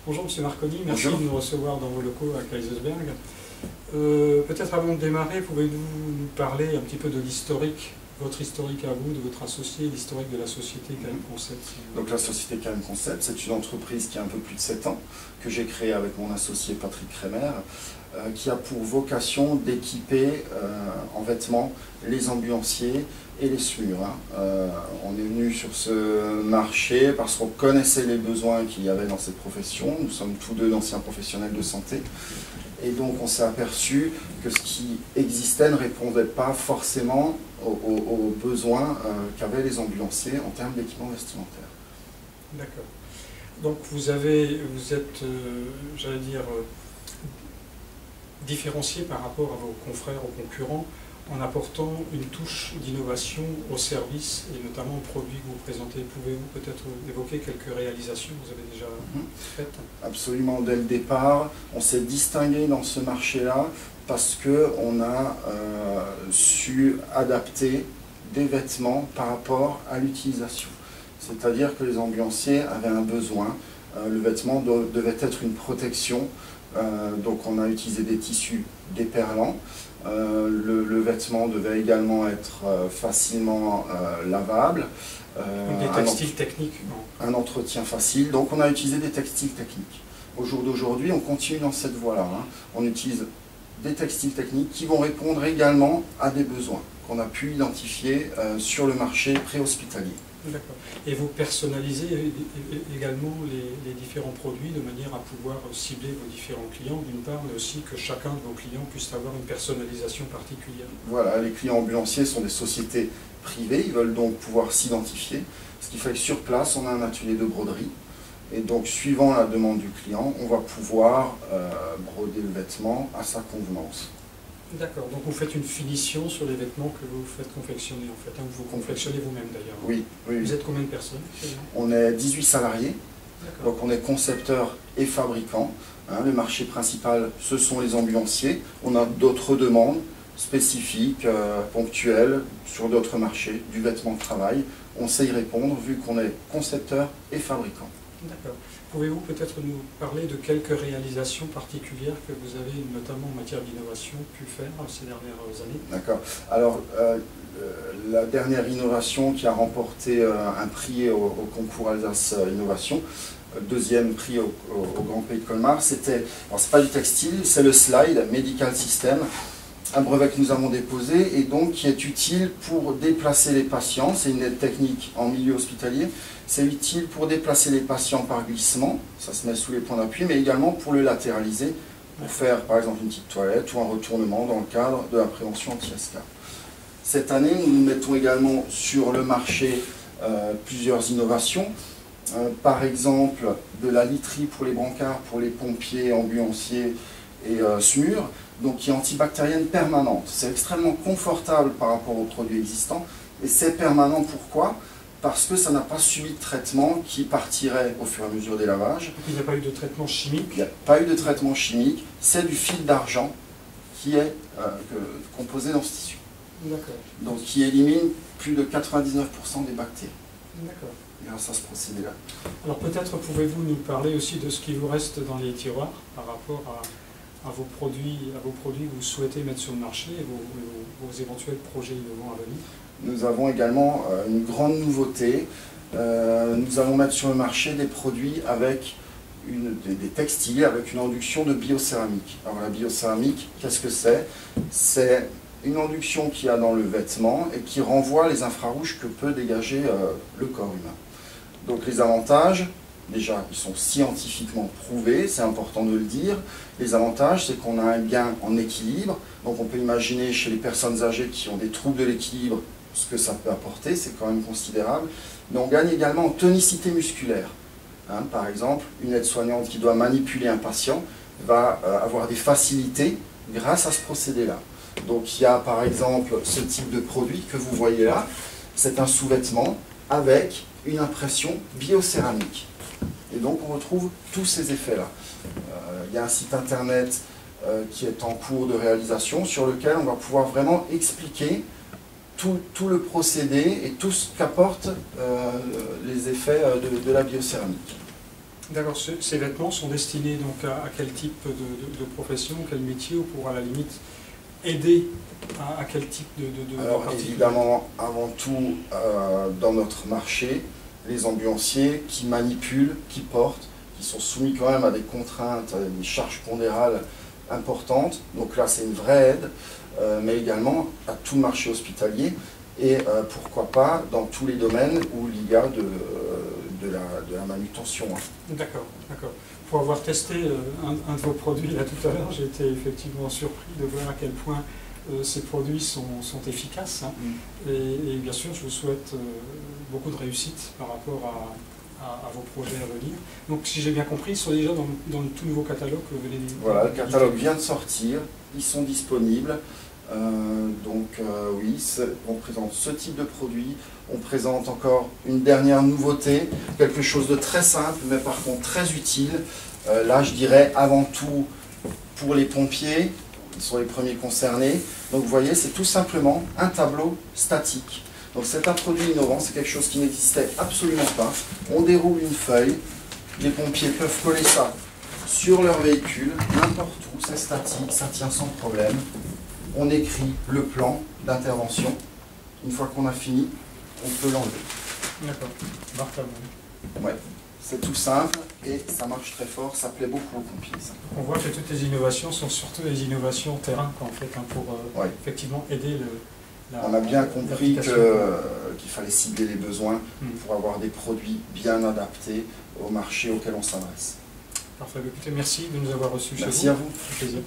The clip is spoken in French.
Bonjour Monsieur Marconi, merci Bonjour. de nous recevoir dans vos locaux à Kaysersberg. Peut-être avant de démarrer, pouvez-vous nous parler un petit peu de l'historique, votre historique à vous, de votre associé, l'historique de la société KM Concept. Donc la société KM Concept, c'est une entreprise qui a un peu plus de 7 ans, que j'ai créée avec mon associé Patrick Kremer, qui a pour vocation d'équiper en vêtements les ambulanciers et les SMUR. On est venu sur ce marché parce qu'on connaissait les besoins qu'il y avait dans cette profession. Nous sommes tous deux d'anciens professionnels de santé. Et donc on s'est aperçu que ce qui existait ne répondait pas forcément aux besoins qu'avaient les ambulanciers en termes d'équipement vestimentaire. D'accord. Donc vous êtes, j'allais dire, différencié par rapport à vos confrères, aux concurrents, en apportant une touche d'innovation au service et notamment aux produits que vous présentez. Pouvez-vous peut-être évoquer quelques réalisations que vous avez déjà faites? Absolument, dès le départ, on s'est distingué dans ce marché-là parce qu'on a su adapter des vêtements par rapport à l'utilisation. C'est-à-dire que les ambulanciers avaient un besoin, le vêtement devait être une protection, donc on a utilisé des tissus déperlants. Le vêtement devait également être facilement lavable. Des textiles techniques. Un entretien facile, donc on a utilisé des textiles techniques. Au jour d'aujourd'hui, on continue dans cette voie-là. On utilise des textiles techniques qui vont répondre également à des besoins qu'on a pu identifier sur le marché préhospitalier. D'accord. Et vous personnalisez également les différents produits de manière à pouvoir cibler vos différents clients, d'une part, mais aussi que chacun de vos clients puisse avoir une personnalisation particulière. Voilà, les clients ambulanciers sont des sociétés privées, ils veulent donc pouvoir s'identifier, ce qui fait que sur place, on a un atelier de broderie, et donc suivant la demande du client, on va pouvoir broder le vêtement à sa convenance. D'accord, donc vous faites une finition sur les vêtements que vous faites confectionner en fait, vous confectionnez vous-même d'ailleurs. Oui, oui. Vous êtes combien de personnes? On est 18 salariés, donc on est concepteur et fabricant. Le marché principal, ce sont les ambulanciers. On a d'autres demandes spécifiques, ponctuelles, sur d'autres marchés, du vêtement de travail. On sait y répondre vu qu'on est concepteur et fabricant. D'accord. Pouvez-vous peut-être nous parler de quelques réalisations particulières que vous avez, notamment en matière d'innovation, pu faire ces dernières années? D'accord. Alors, la dernière innovation qui a remporté un prix au concours Alsace Innovation, deuxième prix au Grand Prix de Colmar, c'était, alors c'est pas du textile, c'est le slide Medical System, un brevet que nous avons déposé et donc qui est utile pour déplacer les patients. C'est une aide technique en milieu hospitalier. C'est utile pour déplacer les patients par glissement, ça se met sous les points d'appui, mais également pour le latéraliser, pour faire par exemple une petite toilette ou un retournement dans le cadre de la prévention anti-escarre. Cette année, nous mettons également sur le marché plusieurs innovations. Par exemple, de la literie pour les brancards, pour les pompiers, ambulanciers et SMUR, donc qui est antibactérienne permanente. C'est extrêmement confortable par rapport aux produits existants, et c'est permanent. Pourquoi? Parce que ça n'a pas subi de traitement qui partirait au fur et à mesure des lavages. Donc il n'y a pas eu de traitement chimique? Il n'y a pas eu de traitement chimique, c'est du fil d'argent qui est composé dans ce tissu. D'accord. Donc qui élimine plus de 99% des bactéries. D'accord. Grâce à ce procédé-là. Alors peut-être pouvez-vous nous parler aussi de ce qui vous reste dans les tiroirs par rapport à vos produits que vous souhaitez mettre sur le marché et vos éventuels projets innovants à venir? Nous avons également une grande nouveauté. Nous allons mettre sur le marché des produits avec des textiles avec une induction de biocéramique. Alors la biocéramique, qu'est-ce que c'est? C'est une induction qu'il y a dans le vêtement et qui renvoie les infrarouges que peut dégager le corps humain. Donc les avantages, déjà, ils sont scientifiquement prouvés, c'est important de le dire. Les avantages, c'est qu'on a un gain en équilibre. Donc on peut imaginer chez les personnes âgées qui ont des troubles de l'équilibre, ce que ça peut apporter, c'est quand même considérable. Mais on gagne également en tonicité musculaire. Par exemple, une aide-soignante qui doit manipuler un patient va avoir des facilités grâce à ce procédé-là. Donc il y a par exemple ce type de produit que vous voyez là. C'est un sous-vêtement avec une impression biocéramique. Et donc on retrouve tous ces effets-là. Il y a un site internet qui est en cours de réalisation sur lequel on va pouvoir vraiment expliquer tout le procédé et tout ce qu'apportent les effets de la biocéramique. D'accord, ces vêtements sont destinés donc à quel type de profession, quel métier, ou pour à la limite aider à quel type de Alors particulier? évidemment, avant tout, dans notre marché, les ambulanciers qui manipulent, qui portent, qui sont soumis quand même à des contraintes, à des charges pondérales importantes. Donc là, c'est une vraie aide, mais également à tout le marché hospitalier et pourquoi pas dans tous les domaines où il y a de la manutention. D'accord, d'accord. Pour avoir testé un de vos produits là tout à l'heure, j'ai été effectivement surpris de voir à quel point ces produits sont efficaces. Hein. Et bien sûr, je vous souhaite beaucoup de réussite par rapport à vos projets à venir. Donc, si j'ai bien compris, ils sont déjà dans le tout nouveau catalogue que vous venez de... Voilà, le catalogue vient de sortir, ils sont disponibles. Oui, on présente ce type de produit. On présente encore une dernière nouveauté, quelque chose de très simple, mais par contre très utile. Là, je dirais avant tout pour les pompiers, ils sont les premiers concernés. Donc vous voyez, c'est tout simplement un tableau statique. Donc c'est un produit innovant, c'est quelque chose qui n'existait absolument pas. On déroule une feuille, les pompiers peuvent coller ça sur leur véhicule, n'importe où, c'est statique, ça tient sans problème. On écrit le plan d'intervention. Une fois qu'on a fini, on peut l'enlever. D'accord, Martin. Ouais, c'est tout simple et ça marche très fort, ça plaît beaucoup aux pompiers. Ça. On voit que toutes les innovations sont surtout des innovations terrain, en fait, hein, pour effectivement aider on a bien compris qu'il fallait cibler les besoins pour avoir des produits bien adaptés au marché auquel on s'adresse. Parfait. Écoutez, merci de nous avoir reçus chez vous. Merci à vous. C'est un plaisir.